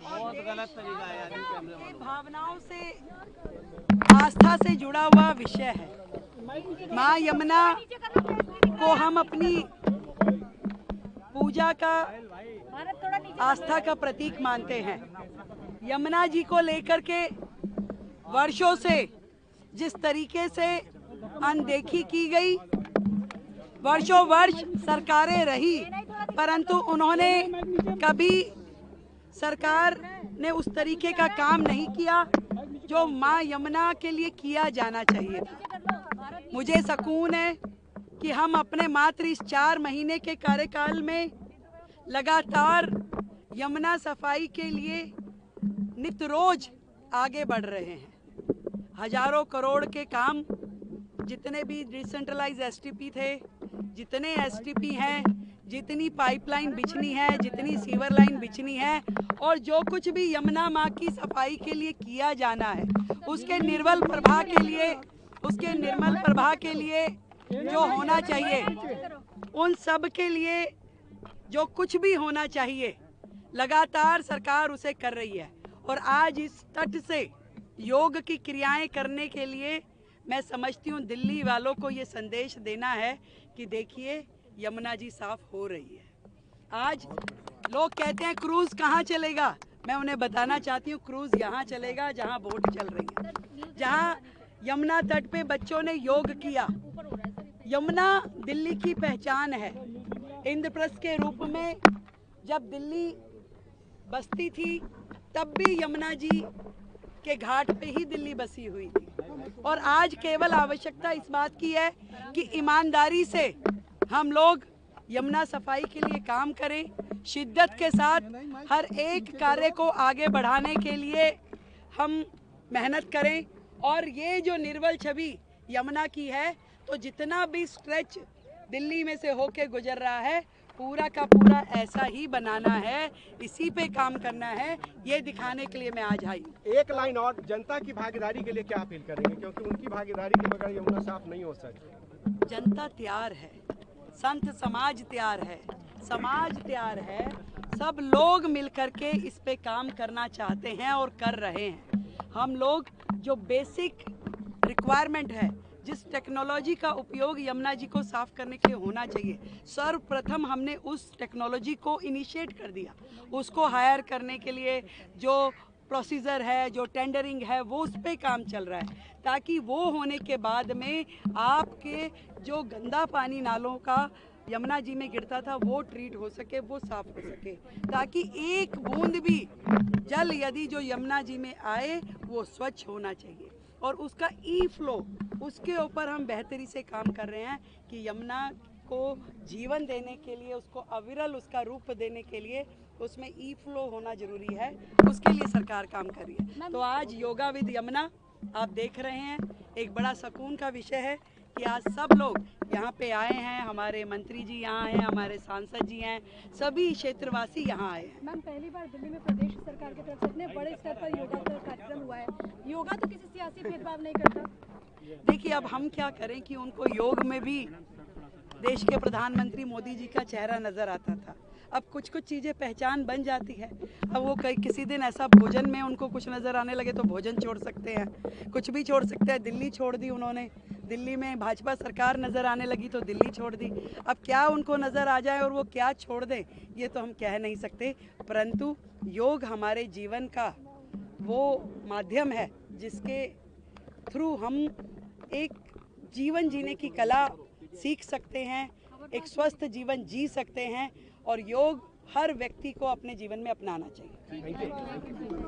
बहुत गलत तरीका है यार। भावनाओं से, आस्था से जुड़ा हुआ विषय है। माँ यमुना को हम अपनी पूजा का, आस्था का प्रतीक मानते हैं। यमुना जी को लेकर के वर्षों से जिस तरीके से अनदेखी की गई, वर्षों वर्ष सरकारें रही, परंतु उन्होंने कभी, सरकार ने उस तरीके का काम नहीं किया जो माँ यमुना के लिए किया जाना चाहिए था। मुझे सुकून है कि हम अपने मात्र इस 4 महीने के कार्यकाल में लगातार यमुना सफाई के लिए नित रोज आगे बढ़ रहे हैं। हजारों करोड़ के काम, जितने भी डिसेंट्रलाइज एसटीपी थे, जितने एसटीपी हैं, जितनी पाइपलाइन बिछनी है, जितनी सीवर लाइन बिछनी है, और जो कुछ भी यमुना माँ की सफाई के लिए किया जाना है, उसके निर्मल प्रवाह के लिए जो होना चाहिए, उन सब के लिए जो कुछ भी होना चाहिए, लगातार सरकार उसे कर रही है। और आज इस तट से योग की क्रियाएं करने के लिए मैं समझती हूँ दिल्ली वालों को ये संदेश देना है कि देखिए यमुना जी साफ हो रही है। आज लोग कहते हैं क्रूज कहाँ चलेगा, मैं उन्हें बताना चाहती हूँ क्रूज यहाँ चलेगा जहाँ बोट चल रही है, जहाँ यमुना तट पे बच्चों ने योग किया। यमुना दिल्ली की पहचान है। इंद्रप्रस्थ के रूप में जब दिल्ली बसती थी, तब भी यमुना जी के घाट पे ही दिल्ली बसी हुई थी। और आज केवल आवश्यकता इस बात की है कि ईमानदारी से हम लोग यमुना सफाई के लिए काम करें, शिद्दत के साथ हर एक कार्य को आगे बढ़ाने के लिए हम मेहनत करें। और ये जो निर्मल छवि यमुना की है, तो जितना भी स्ट्रेच दिल्ली में से होके गुजर रहा है, पूरा का पूरा ऐसा ही बनाना है, इसी पे काम करना है, ये दिखाने के लिए मैं आज आई। एक लाइन और, जनता की भागीदारी के लिए क्या अपील करेंगे, क्योंकि उनकी भागीदारी के बगैर यमुना साफ नहीं हो सकती। जनता तैयार है, संत समाज तैयार है, समाज तैयार है, सब लोग मिलकर के इस पे काम करना चाहते हैं और कर रहे हैं। हम लोग जो बेसिक रिक्वायरमेंट है, जिस टेक्नोलॉजी का उपयोग यमुना जी को साफ करने के लिए होना चाहिए, सर्वप्रथम हमने उस टेक्नोलॉजी को इनिशिएट कर दिया। उसको हायर करने के लिए जो प्रोसीजर है, जो टेंडरिंग है, वो उस पर काम चल रहा है, ताकि वो होने के बाद में आपके जो गंदा पानी नालों का यमुना जी में गिरता था, वो ट्रीट हो सके, वो साफ हो सके, ताकि एक बूंद भी जल यदि जो यमुना जी में आए वो स्वच्छ होना चाहिए। और उसका ई फ्लो, उसके ऊपर हम बेहतरी से काम कर रहे हैं कि यमुना को जीवन देने के लिए, उसको अविरल उसका रूप देने के लिए उसमें ई फ्लो होना जरूरी है, उसके लिए सरकार काम कर रही है। तो आज योगा विद यमुना आप देख रहे हैं, एक बड़ा सुकून का विषय है कि आज सब लोग यहाँ पे आए हैं, हमारे मंत्री जी यहाँ हैं, हमारे सांसद जी हैं, सभी क्षेत्रवासी यहाँ आए हैं। मैम, पहली बार दिल्ली में प्रदेश सरकार की तरफ से इतने बड़े स्तर पर योगा का कार्यक्रम हुआ है। योगा तो किसी सियासी भेदभाव नहीं करता। देखिए, अब हम क्या करें कि उनको योग में भी देश के प्रधानमंत्री मोदी जी का चेहरा नजर आता था। अब कुछ कुछ चीज़ें पहचान बन जाती है। अब वो किसी दिन ऐसा भोजन में उनको कुछ नज़र आने लगे तो भोजन छोड़ सकते हैं, कुछ भी छोड़ सकते हैं। दिल्ली छोड़ दी उन्होंने, दिल्ली में भाजपा सरकार नज़र आने लगी तो दिल्ली छोड़ दी। अब क्या उनको नज़र आ जाए और वो क्या छोड़ दें, ये तो हम कह नहीं सकते, परंतु योग हमारे जीवन का वो माध्यम है जिसके थ्रू हम एक जीवन जीने की कला सीख सकते हैं, एक स्वस्थ जीवन जी सकते हैं, और योग हर व्यक्ति को अपने जीवन में अपनाना चाहिए।